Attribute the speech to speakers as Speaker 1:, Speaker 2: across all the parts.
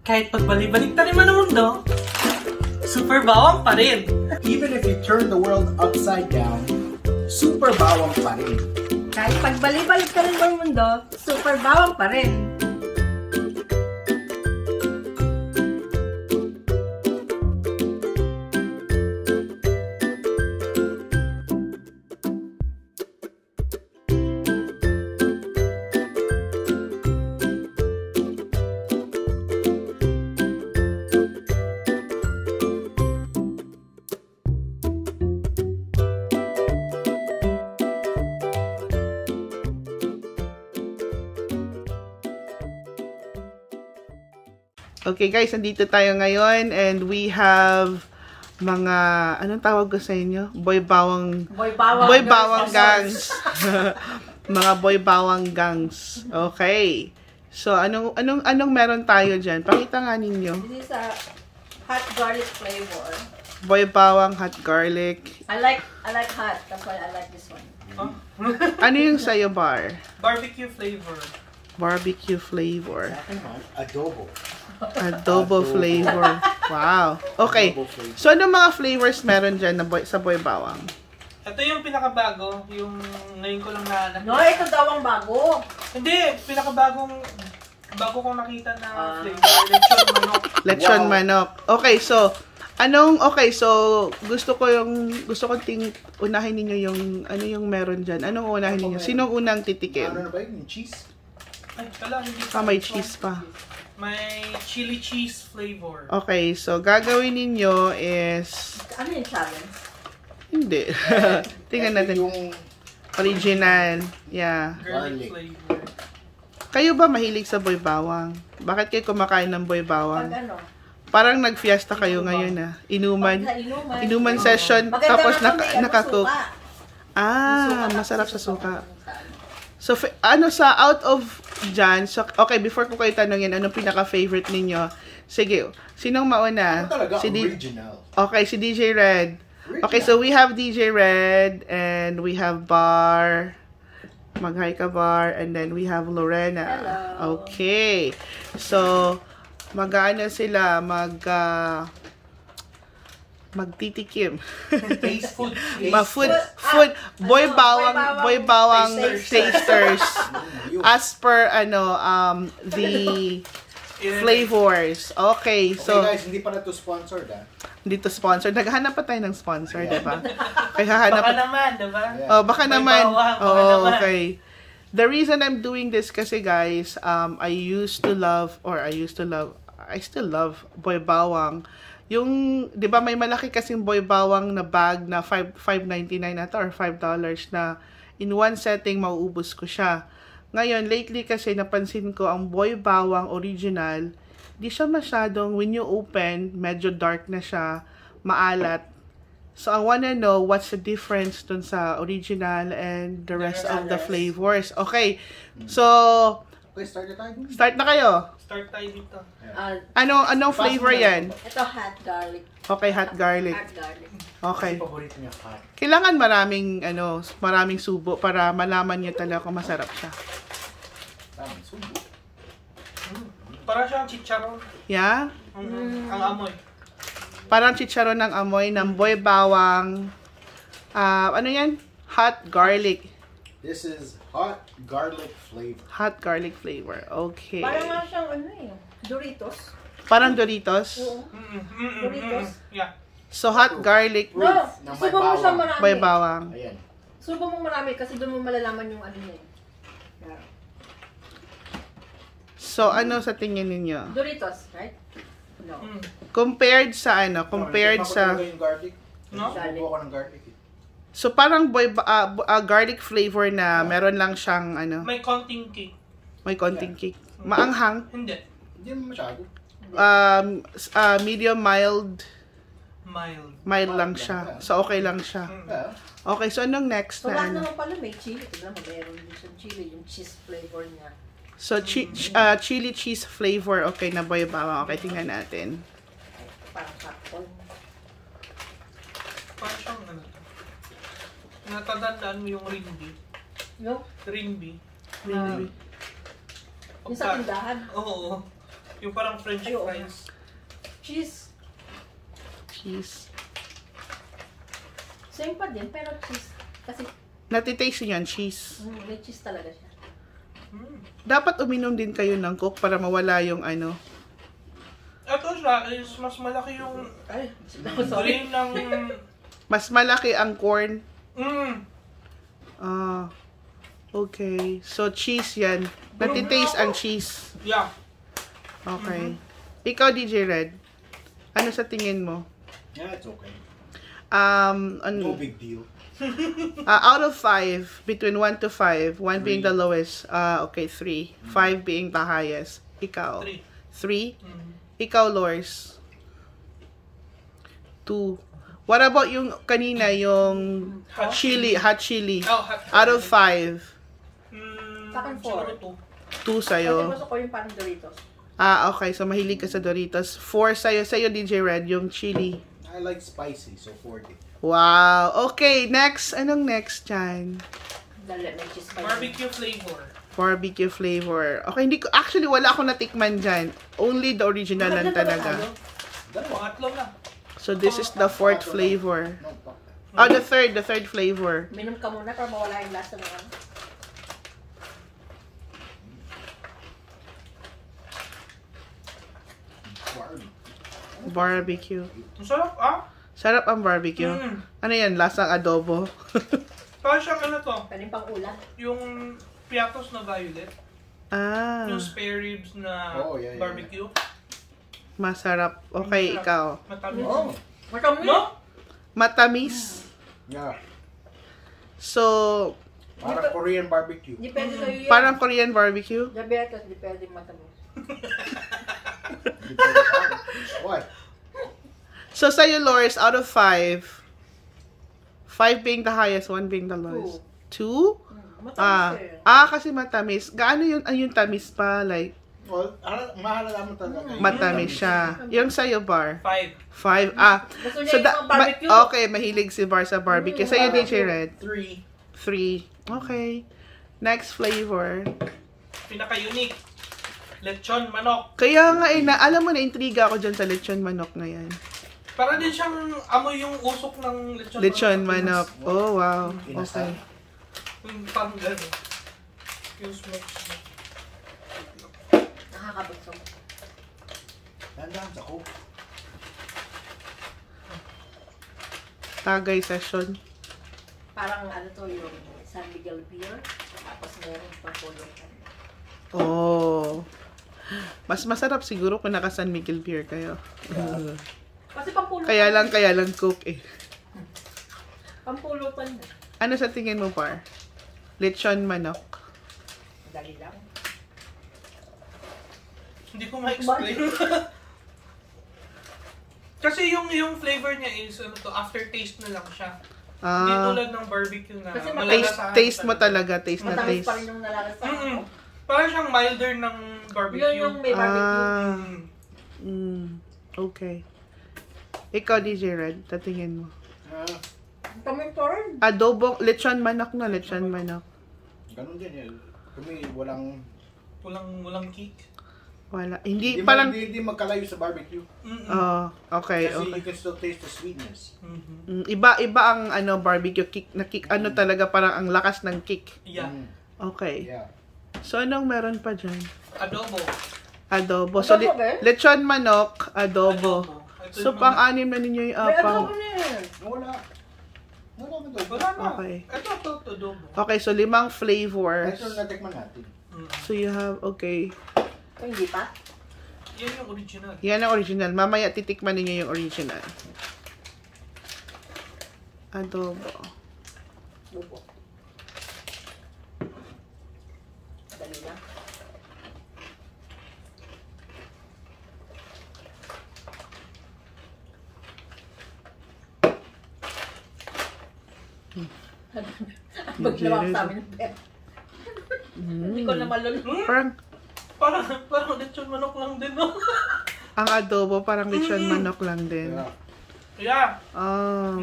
Speaker 1: Kahit pagbalik-balik naman ang mundo, super bawang pa rin.
Speaker 2: Even if you turn the world upside down, super bawang pa rin.
Speaker 3: Kahit pagbalik-balik ka rin ng mundo, super bawang pa rin.
Speaker 4: Okay guys, andito tayo ngayon and we have mga, anong tawag ko sa inyo? Boy bawang gangs. Mga boy bawang gangs. Okay. So, anong meron tayo dyan? Pakita nga ninyo.
Speaker 3: This is a hot garlic flavor.
Speaker 4: Boy bawang hot garlic.
Speaker 3: I like hot. That's why I like this one.
Speaker 1: Huh?
Speaker 4: Ano yung sayo, Bar?
Speaker 1: Barbecue flavor.
Speaker 4: Barbecue flavor.
Speaker 2: Adobo.
Speaker 4: Adobo flavor. Wow. Okay. So, anong mga flavors meron dyan na sa boy bawang?
Speaker 1: Ito yung pinakabago, yung ngayon ko lang nahanap.
Speaker 3: No, ito daw ang bago.
Speaker 1: Hindi, bago kong nakita na flavor. Lechon manok.
Speaker 4: Lechon manok. Okay, so gusto ko unahin ninyo yung ano yung meron diyan. Anong unahin ninyo? Sinong unang titikim?
Speaker 2: Ano na ba yun? Yung cheese?
Speaker 1: Ay, wala, hindi.
Speaker 4: May cheese pa.
Speaker 1: May chili cheese flavor.
Speaker 4: Okay, so gagawin ninyo is
Speaker 3: Ano yung challenge?
Speaker 4: hindi. Tingnan natin
Speaker 2: yung
Speaker 4: original. Yeah.
Speaker 1: Garlic flavor.
Speaker 4: Kayo ba mahilig sa boy bawang? Bakit kayo kumakain ng boy bawang?
Speaker 3: Pag ano?
Speaker 4: Parang nag-fiesta kayo ngayon ah. Inuman session
Speaker 3: Maganda
Speaker 4: tapos
Speaker 3: nga kami,
Speaker 4: nakakook.
Speaker 3: suka.
Speaker 4: Masarap sa suka. So, out of dyan, so, okay, before ko kayo tanongin, anong pinaka-favorite ninyo? Sige, sinong mauna?
Speaker 2: Ano talaga?
Speaker 4: Si
Speaker 2: Original.
Speaker 4: Okay, si DJ Red. Okay, so we have DJ Red, and we have Bar. Mag-hi ka, Bar. And then we have Lorena.
Speaker 3: Hello.
Speaker 4: Okay. So, mag-ano sila, magtitikim.
Speaker 1: Taste food.
Speaker 4: Food, boy bawang tasters. As per the flavors. Okay, so
Speaker 2: guys, hindi pa na to sponsored
Speaker 4: hindi to sponsored. Naghahanap pa tayo ng sponsor, diba? Kaya
Speaker 1: Baka naman, diba?
Speaker 4: Oh, baka
Speaker 1: Boy
Speaker 4: naman.
Speaker 1: bawang, baka
Speaker 4: Oh,
Speaker 1: naman.
Speaker 4: okay. The reason I'm doing this kasi guys, I still love boy bawang. Yung, di ba may malaki kasing boy bawang na bag na $5.99 ata or $5 na in one setting mauubos ko siya. Ngayon, lately kasi napansin ko ang boy bawang original, di siya masyadong, when you open, medyo dark na siya, maalat. So, I wanna know what's the difference dun sa original and the rest of the flavors. Okay, so,
Speaker 2: Okay, start na tayo.
Speaker 4: start na kayo.
Speaker 1: Start tayo dito.
Speaker 4: Anong flavor yan?
Speaker 3: Ito hot garlic.
Speaker 4: Okay, hot garlic.
Speaker 3: Hot garlic.
Speaker 4: Okay.
Speaker 2: Paborito niya hot.
Speaker 4: Kailangan maraming subo para malaman niyo talaga kung masarap siya.
Speaker 2: Tama, subo.
Speaker 1: Para siyang chicharon.
Speaker 4: Yeah?
Speaker 1: Ang amoy.
Speaker 4: Parang chicharon ng amoy ng boy bawang. Ano yan? Hot garlic.
Speaker 2: This is hot garlic flavor.
Speaker 4: Hot garlic flavor. Okay.
Speaker 3: Parang nga siyang Doritos.
Speaker 4: Parang Doritos.
Speaker 3: Oo. Doritos.
Speaker 1: Yeah.
Speaker 4: So, hot garlic
Speaker 3: No,
Speaker 2: ng may
Speaker 3: subo mo siya
Speaker 2: bawang.
Speaker 3: marami.
Speaker 4: boy bawang.
Speaker 2: Ayan.
Speaker 3: Subo mo marami kasi doon mo malalaman yung ano niya. Yeah.
Speaker 4: So, ano sa tingin ninyo?
Speaker 3: Doritos, right? No.
Speaker 4: Compared sa Compared sa...
Speaker 2: Yung garlic.
Speaker 1: No?
Speaker 2: Subo ako ng garlic.
Speaker 4: So, parang garlic flavor na meron lang siyang
Speaker 1: May konting cake.
Speaker 4: may konting kick. Maanghang.
Speaker 1: Hindi.
Speaker 2: Hindi naman masyado.
Speaker 4: Medium mild.
Speaker 1: Mild.
Speaker 4: Lang siya. So, okay lang siya.
Speaker 2: Yeah.
Speaker 4: Okay, so anong next
Speaker 3: So, lahat
Speaker 4: na
Speaker 3: naman pala may chili. Tignan mo, meron din siyang chili. Yung cheese flavor niya.
Speaker 4: So, chili cheese flavor. Okay, na boy bawang. Okay, tingnan natin.
Speaker 3: Parang sakto.
Speaker 1: Parang siyang ano. Natatandaan mo yung rinbi.
Speaker 3: Yung?
Speaker 1: Rinbi.
Speaker 4: Maybe.
Speaker 3: Yung sa tindahan.
Speaker 1: Oo. Yung parang French
Speaker 3: Ay, oo.
Speaker 1: fries.
Speaker 3: Cheese.
Speaker 4: Cheese.
Speaker 3: Same pa din, pero cheese. Kasi
Speaker 4: Natitaste niyo yung cheese.
Speaker 3: may cheese talaga siya.
Speaker 4: Dapat uminom din kayo ng Coke para mawala yung ano.
Speaker 1: Ito siya is mas malaki yung
Speaker 3: Ay, sorry.
Speaker 1: grain ng...
Speaker 4: Mas malaki ang corn.
Speaker 1: Mm.
Speaker 4: Okay. So, cheese yan. Natitaste ang cheese.
Speaker 1: Yeah.
Speaker 4: Okay. Ikaw, DJ Red. Ano sa tingin mo?
Speaker 2: Yeah, it's okay. No
Speaker 4: Ano?
Speaker 2: big deal.
Speaker 4: Out of 5, between 1 to 5, 1 being the lowest, okay, 3. 5 being the highest. Ikaw?
Speaker 1: 3.
Speaker 4: 3?
Speaker 1: Mm.
Speaker 4: Ikaw, Lors? 2. What about yung kanina, yung hot chili?
Speaker 1: Oh,
Speaker 4: Out of 5,
Speaker 3: Sa akin,
Speaker 1: siguro
Speaker 3: 4.
Speaker 4: 2 sa'yo.
Speaker 3: Kasi gusto ko yung parang Doritos.
Speaker 4: Okay. So, mahilig ka sa Doritos. 4 sa'yo. Sa'yo, DJ Red, yung chili.
Speaker 2: I like spicy, so 40.
Speaker 4: Wow. Okay, next. Anong next dyan?
Speaker 3: Dali, may cheese pa.
Speaker 1: Barbecue flavor.
Speaker 4: Barbecue flavor. Okay, hindi ko, actually, wala akong natikman dyan. Only the original lang talaga.
Speaker 1: Pangatlo na.
Speaker 4: So, this is the 4th flavor.
Speaker 2: No, fuck that.
Speaker 4: The third flavor.
Speaker 3: Minom ka muna para mawala yung lasa ng ano.
Speaker 4: Barbecue.
Speaker 1: Ang sarap
Speaker 4: Sarap ang barbecue.
Speaker 1: Mm.
Speaker 4: Ano yan? Lasang adobo.
Speaker 1: Parang siyang ano to,
Speaker 3: Pwede pang ulam.
Speaker 1: yung piatos na violet. Yung spare ribs na
Speaker 2: Oh, yeah, yeah,
Speaker 1: barbecue.
Speaker 4: Masarap. Okay,
Speaker 1: Masarap.
Speaker 4: ikaw.
Speaker 1: Matamis.
Speaker 2: Oh,
Speaker 3: Matamis.
Speaker 1: No?
Speaker 4: Matamis.
Speaker 2: yeah.
Speaker 4: So,
Speaker 2: Para Korean barbecue.
Speaker 3: Depende sa'yo yan.
Speaker 4: parang Korean barbecue.
Speaker 3: Diabetes, depende matamis.
Speaker 2: What?
Speaker 4: So, sa'yo, Loris, out of 5, 5 being the highest, 1 being the lowest. 2?
Speaker 3: Matamis eh.
Speaker 4: Kasi matamis. Gaano yung tamis pa? Like,
Speaker 2: Well, mahalala mo talaga.
Speaker 4: matamis siya. Yung sa'yo, Bar?
Speaker 1: 5.
Speaker 4: 5.
Speaker 3: Gusto niya yung barbecue.
Speaker 4: Okay, mahilig si Bar sa barbecue. Sa'yo, DJ Red?
Speaker 2: 3.
Speaker 4: 3. Okay. Next flavor.
Speaker 1: Pinaka-unique. Lechon manok.
Speaker 4: Kaya nga alam mo na, intriga ako dyan sa lechon manok na yan.
Speaker 1: Para din siyang amoy yung usok ng lechon,
Speaker 4: Lechon manok. Oh, wow.
Speaker 2: Inasal.
Speaker 4: Okay.
Speaker 1: Yung parang gano'n. Yung smoke.
Speaker 3: Nakakabusog.
Speaker 2: Tandaan sa Coke.
Speaker 4: Tagay session.
Speaker 3: Parang ano to yung San Miguel beer. Tapos meron pa pulong.
Speaker 4: Oh. Mas masarap siguro kung naka San Miguel beer kayo.
Speaker 3: Kasi pampulong.
Speaker 4: Kaya lang Coke eh.
Speaker 3: Pampulutan na.
Speaker 4: Ano sa tingin mo, Par? Lechon manok.
Speaker 3: Dali lang.
Speaker 1: Hindi ko ma-explain. Kasi yung flavor niya is ano to, aftertaste na lang siya. Hindi tulad ng barbecue na
Speaker 3: Kasi
Speaker 1: malalasahan
Speaker 4: Taste mo talaga. Taste na
Speaker 3: Matamis
Speaker 4: taste.
Speaker 3: pa rin yung nalalasahan ko.
Speaker 1: Parang siyang milder ng barbecue.
Speaker 3: Yun yung may barbecue.
Speaker 4: Okay. Ikaw, DJ Red, tatingin mo.
Speaker 3: Kami pa rin.
Speaker 4: Adobo, lechon manok na, lechon manok.
Speaker 2: Ganun din eh. Kami walang...
Speaker 1: Walang kick.
Speaker 4: Wala. Hindi,
Speaker 2: Hindi,
Speaker 4: parang...
Speaker 2: hindi magkalayo sa barbecue.
Speaker 4: Okay,
Speaker 2: Kasi
Speaker 4: okay.
Speaker 2: you can still taste the sweetness.
Speaker 4: Iba ang barbecue kick, na kick, talaga, parang ang lakas ng kick.
Speaker 1: Yeah.
Speaker 4: Okay.
Speaker 2: Yeah.
Speaker 4: So, anong meron pa dyan?
Speaker 1: Adobo.
Speaker 4: Adobo. So,
Speaker 3: Adobo ba?
Speaker 4: lechon manok, adobo.
Speaker 1: Ito
Speaker 4: So,
Speaker 1: yung
Speaker 4: pang-anim na ninyo yung
Speaker 3: May
Speaker 4: pang...
Speaker 3: adobo na yan.
Speaker 2: Wala. Wala ka daw.
Speaker 1: Wala na.
Speaker 4: Okay.
Speaker 1: Ito, adobo.
Speaker 4: Okay, so 5 flavors.
Speaker 2: Ito natikman natin.
Speaker 4: So, you have, okay.
Speaker 3: Ay, hindi pa.
Speaker 1: Yan yung original.
Speaker 4: Yan ang original. Mamaya titikman ninyo yung original. Adobo.
Speaker 3: Lupo. Dali lang. Maglawak sa amin ng pet. Hindi ko na malulog.
Speaker 1: Parang lechon manok lang din, no?
Speaker 4: Ang adobo, parang lechon manok lang din.
Speaker 2: Yeah.
Speaker 1: Yeah.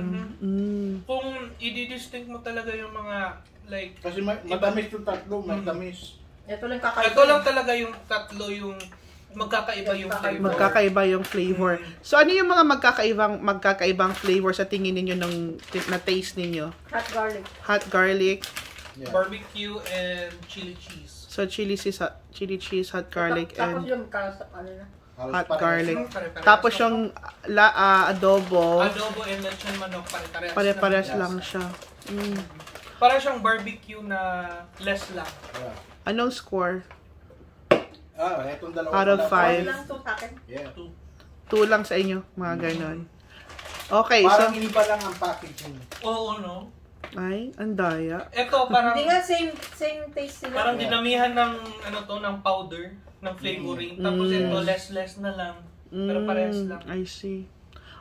Speaker 1: Kung i-distinct mo talaga yung mga, like...
Speaker 2: Kasi matamis yung tatlo, matamis.
Speaker 3: Ito lang kakain.
Speaker 1: Ito lang talaga yung tatlo yung magkakaiba yung flavor.
Speaker 4: Magkakaiba yung flavor. So, ano yung mga magkakaibang flavor sa tingin ninyo na taste ninyo?
Speaker 3: Hot garlic.
Speaker 4: Hot garlic.
Speaker 2: Yeah.
Speaker 1: Barbecue and chili cheese.
Speaker 4: So, chili cheese, hot garlic,
Speaker 3: Tapos
Speaker 4: and
Speaker 3: yung ano na.
Speaker 4: hot garlic.
Speaker 1: Pare-parehas
Speaker 4: Tapos
Speaker 1: lang.
Speaker 4: yung adobo.
Speaker 1: Adobo and lechon manok,
Speaker 4: Pare-parehas
Speaker 1: naman.
Speaker 4: lang siya. Mm.
Speaker 1: Parang siyang barbecue na less lang.
Speaker 2: Yeah.
Speaker 4: Anong score?
Speaker 2: Itong dalawa.
Speaker 4: Out of
Speaker 2: pala.
Speaker 4: five.
Speaker 3: Lang to sa akin.
Speaker 2: Yeah.
Speaker 4: 2 lang sa inyo, mga ganon. Okay,
Speaker 2: Parang
Speaker 4: so...
Speaker 2: iba lang ang packaging.
Speaker 1: Oo, no?
Speaker 4: Ay, ang daya.
Speaker 1: Ito, parang...
Speaker 3: Hindi nga, same taste sila.
Speaker 1: Parang dinamihan ng, ng powder, ng flavoring. Tapos ito, less na lang. Pero parehas lang.
Speaker 4: I see.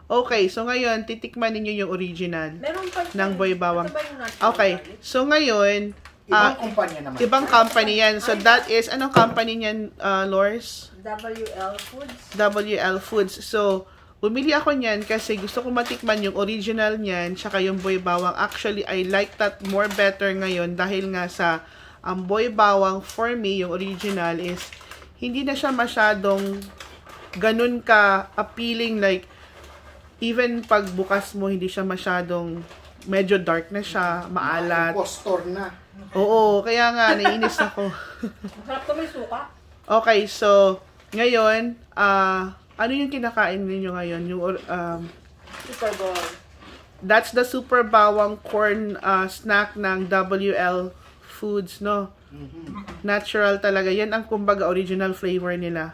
Speaker 4: Okay, so ngayon, titikman ninyo yung original
Speaker 3: Meron pa
Speaker 4: ng Boy Bawang.
Speaker 3: Ito ba yung natural
Speaker 4: Okay,
Speaker 3: garlic?
Speaker 4: so ngayon,
Speaker 2: Ibang kumpanya naman.
Speaker 4: ibang company yan. So that is, anong company niyan, Lors?
Speaker 3: WL Foods.
Speaker 4: WL Foods. So, bumili ako niyan kasi gusto ko matikman yung original niyan tsaka yung Boy Bawang. Actually, I like that more better ngayon dahil nga sa Boy Bawang, for me, yung original is hindi na siya masyadong ganun ka appealing, like even pag bukas mo, hindi siya masyadong medyo dark na siya, maalat.
Speaker 2: Impostor na.
Speaker 4: Oo, kaya nga, naiinis ako.
Speaker 3: Masarap to, may suka.
Speaker 4: Okay, so, ngayon, ano yung kinakain ninyo ngayon? Yung,
Speaker 3: Super Bowl.
Speaker 4: that's the Super Bawang corn snack ng WL Foods, no? Natural talaga. Yan ang kumbaga original flavor nila.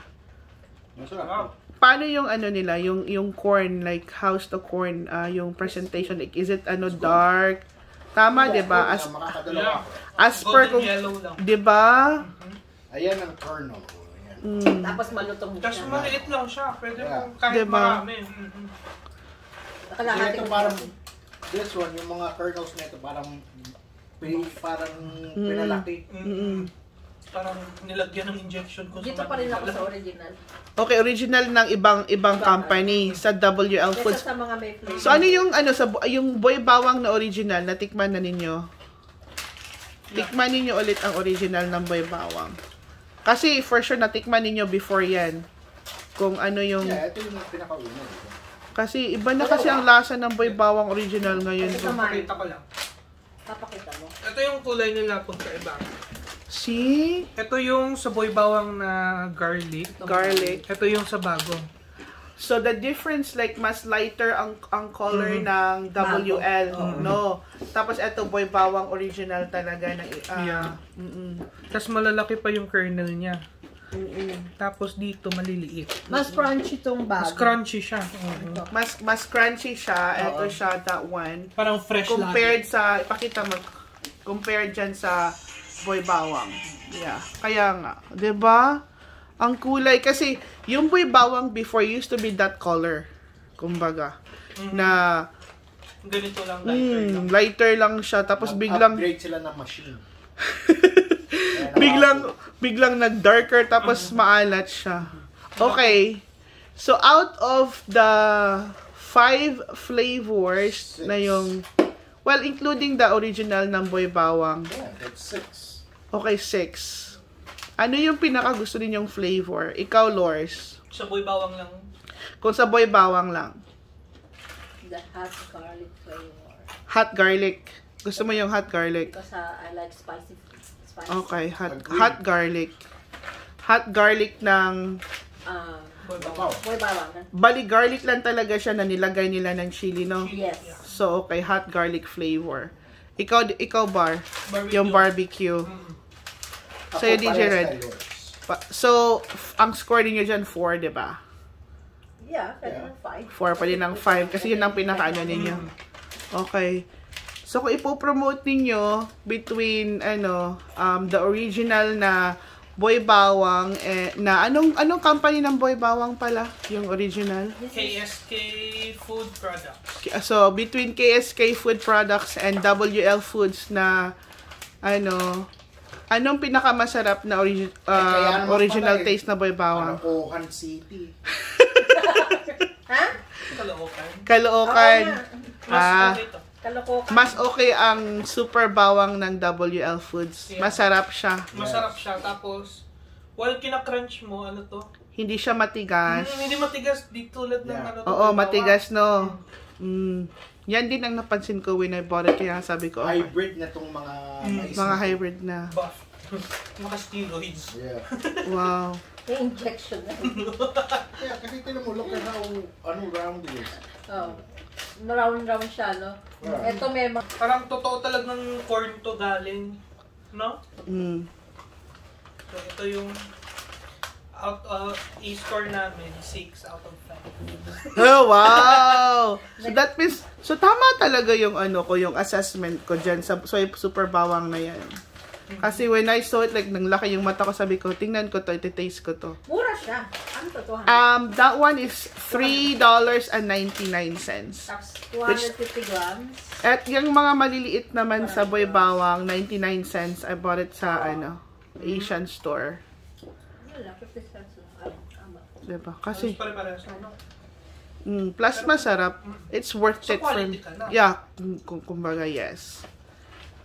Speaker 2: Masarap.
Speaker 4: Paano yung ano nila, yung corn, like how's the corn, yung presentation, like is it dark? Tama, 'di ba?
Speaker 2: Makakadalawa.
Speaker 4: As per
Speaker 1: Golden yellow lang.
Speaker 4: 'di ba?
Speaker 2: Ayan ang kernel. Ayan.
Speaker 3: Tapos malutong
Speaker 1: Tapos
Speaker 3: siya.
Speaker 1: maliit lang siya. Pwede
Speaker 2: Yeah.
Speaker 1: mo kahit
Speaker 4: Diba?
Speaker 1: marami.
Speaker 3: Nakalahati
Speaker 2: Ito
Speaker 3: ko
Speaker 2: parang, this one, yung mga kernels na ito, parang pinalaki.
Speaker 1: Parang nilagyan ng injection ko
Speaker 3: Dito pa rin ako sa original.
Speaker 4: Okay, original ng ibang company sa WL
Speaker 3: Kesa
Speaker 4: Foods.
Speaker 3: sa mga may flavor.
Speaker 4: So ano yung yung Boy Bawang na original, natikman na ninyo? Tikman ninyo ulit ang original ng Boy Bawang. Kasi for sure natikman ninyo before yan. Kung ano yung
Speaker 2: Yeah, ito yung pinakauna.
Speaker 4: kasi iba na kasi ang lasa ng Boy Bawang original ngayon.
Speaker 3: Ito man.
Speaker 1: Pakita ko lang.
Speaker 3: Papakita mo.
Speaker 1: Ito yung kulay nila pagkaiba.
Speaker 4: See?
Speaker 1: Ito yung sa Boy Bawang na garlic.
Speaker 4: Garlic.
Speaker 1: Ito yung sa bago.
Speaker 4: So the difference, like mas lighter ang color ng WL, no? Tapos ito Boy Bawang original talaga na
Speaker 1: Yeah. Tapos malalaki pa yung kernel niya. Tapos dito maliliit.
Speaker 3: Mas crunchy tong
Speaker 1: Mas
Speaker 3: bago.
Speaker 1: crunchy siya.
Speaker 4: mas crunchy siya. Ito siya, that one.
Speaker 1: Parang fresh
Speaker 4: Compared sa, ipakita mo, compared dyan sa Boy Bawang. Yeah. Kaya nga, 'di ba? Ang kulay kasi yung Boy Bawang before used to be that color. Kumbaga, na
Speaker 1: ganito lang, lighter lang.
Speaker 4: lighter lang siya tapos biglang
Speaker 2: Upgrade sila ng machine.
Speaker 4: biglang nag-darker tapos maalat siya. Okay. So out of the 5 flavors na yung, well, including the original ng Boy Bawang.
Speaker 2: Yeah, that's 6.
Speaker 4: Okay, 6. Ano yung pinaka gusto ninyong flavor? Ikaw, Lors.
Speaker 1: Sa Boy Bawang lang.
Speaker 4: Kung sa Boy Bawang lang.
Speaker 3: The hot garlic flavor.
Speaker 4: Hot garlic. Gusto mo yung hot garlic?
Speaker 3: Because I like spicy.
Speaker 4: Okay,
Speaker 2: Agree.
Speaker 4: hot garlic. Hot garlic ng...
Speaker 1: Boy Bawang.
Speaker 3: Boy Bawang.
Speaker 4: Bali, garlic lang talaga siya na nilagay nila ng chili, no?
Speaker 3: Yes.
Speaker 4: So, okay, hot garlic flavor. Ikaw Bar.
Speaker 1: Barbecue.
Speaker 4: Yung barbecue. Sa'yo, DJ Red. So, ang score niyo dyan, 4, di ba?
Speaker 3: Yeah, pwede ng 5.
Speaker 4: 4 pa din ng 5 kasi yun ang pinakaano ninyo. Okay. So, kung ipopromote ninyo between, the original na Boy Bawang, na anong company ng Boy Bawang pala? Yung original?
Speaker 1: KSK Food Products.
Speaker 4: So, between KSK Food Products and WL Foods na, anong pinakamasarap na original
Speaker 2: pala,
Speaker 4: taste na Boy Bawang?
Speaker 2: Caloocan City.
Speaker 3: Ha?
Speaker 1: Caloocan.
Speaker 4: Caloocan.
Speaker 1: Mas okay to.
Speaker 3: Kalokokan.
Speaker 4: Mas okay ang Super Bawang ng WL Foods.
Speaker 1: Yeah.
Speaker 4: Masarap siya.
Speaker 1: Masarap siya. Tapos, while kina-crunch mo, ano to?
Speaker 4: Hindi siya matigas.
Speaker 1: Hindi matigas dito tulad ng ano.
Speaker 4: Oo, matigas, no. Yan din ang napansin ko when I bought it. Kaya sabi ko,
Speaker 2: Hybrid na tong mga mais
Speaker 4: mga
Speaker 2: na to.
Speaker 4: hybrid na.
Speaker 1: Buff. Mga steroids.
Speaker 2: Yeah.
Speaker 4: Wow.
Speaker 3: Yung injection na.
Speaker 2: Yeah, kasi tinan mo, look at how round it is.
Speaker 3: Oh. Round siya, no?
Speaker 2: Yeah.
Speaker 3: Ito may mga...
Speaker 1: Parang totoo talagang corn to galing. No? So, ito yung e-score namin, 6 out of 5.
Speaker 4: Oh, wow! So that means, so tama talaga yung yung assessment ko dyan sa super bawang na yan. Kasi when I saw it, like, nang laki yung mata ko, sabi ko, tingnan ko to, iti-taste ko to.
Speaker 3: Mura siya. Ano to?
Speaker 4: That one is $3.99.
Speaker 3: Tapos 250 grams.
Speaker 4: At yung mga maliliit naman sa boy bawang, 99 cents. I bought it sa, Asian store.
Speaker 3: Wala, 50 cents lang.
Speaker 4: Diba? Kasi,
Speaker 1: Pare-parehas ano?
Speaker 4: plus masarap. It's worth
Speaker 1: So,
Speaker 4: it for,
Speaker 1: quality ka na.
Speaker 4: yeah, kumbaga, yes.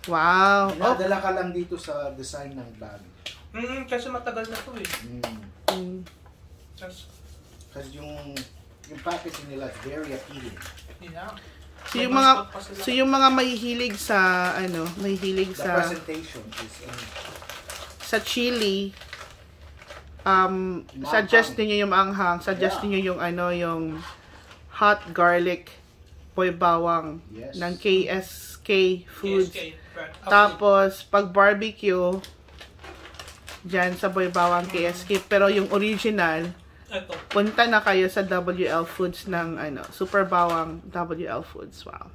Speaker 4: Wow. Oh,
Speaker 2: Nadala ka lang dito sa design ng bag.
Speaker 1: Kasi matagal na to eh.
Speaker 2: Kasi yung packaging nila is very appealing.
Speaker 1: Yeah.
Speaker 4: So yung mga mahihilig sa mahihilig
Speaker 2: The
Speaker 4: sa
Speaker 2: presentation is
Speaker 4: sa chili, suggest niyo yung maanghang, suggest niyo yung yung hot garlic boy bawang
Speaker 2: Yes.
Speaker 4: ng KSK Foods.
Speaker 1: KSK, right.
Speaker 4: Tapos pag barbecue diyan sa boy bawang KSK, pero yung original
Speaker 1: Ito.
Speaker 4: punta na kayo sa WL Foods ng super bawang WL Foods. Wow.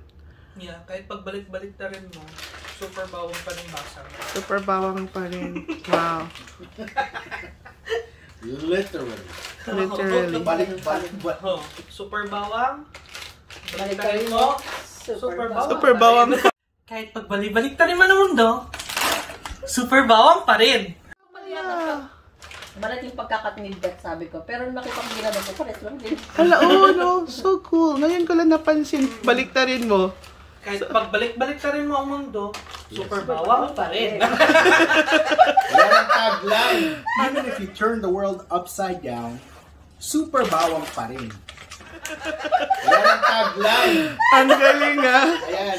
Speaker 1: Yeah, kahit pagbalik-balik na rin mo, super bawang pa rin basang.
Speaker 4: Super bawang pa rin. Wow.
Speaker 2: literally.
Speaker 4: Literally.
Speaker 2: Balik.
Speaker 1: Oh, super bawang.
Speaker 3: Balik mo.
Speaker 1: Super bawang.
Speaker 4: Super bawang.
Speaker 1: Kahit pagbalik-balik na rin man ang mundo, super bawang pa rin.
Speaker 3: Malat yung pagkakatingin bet, sabi ko. Pero nung nakita ko ginagawa ko, pares lang din.
Speaker 4: Hala, no. So cool. Ngayon ko lang napansin. Balik ta rin mo.
Speaker 1: Kahit pagbalik-balik na rin mo ang mundo, super bawang pa rin.
Speaker 2: Yan ang tagline. Even if you turn the world upside down, super bawang pa rin. Yan ang tagline.
Speaker 4: Ang galing
Speaker 2: Ayan.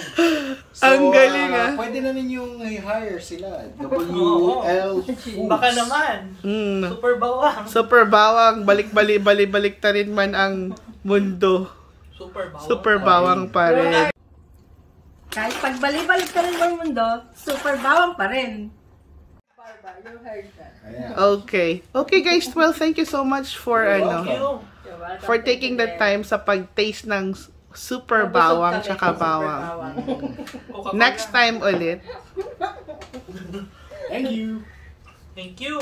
Speaker 2: So,
Speaker 4: Ang galing
Speaker 2: pwede na ninyong i-hire sila. WL Foods.
Speaker 1: Baka naman, super bawang.
Speaker 4: Super bawang. Balik ta rin man ang mundo.
Speaker 1: Super bawang.
Speaker 4: Super bawang pa rin.
Speaker 3: Kahit pagbalik-balik ka rin ng mundo, super bawang pa rin. Barbara, you heard that.
Speaker 2: Ayan.
Speaker 4: Okay. Okay guys, well, thank you so much for
Speaker 1: Thank you.
Speaker 4: for taking the time sa pag-taste ng super bawang tsaka bawang.
Speaker 1: Coca-Cola.
Speaker 4: Next time ulit.
Speaker 2: Thank you.
Speaker 1: Thank you.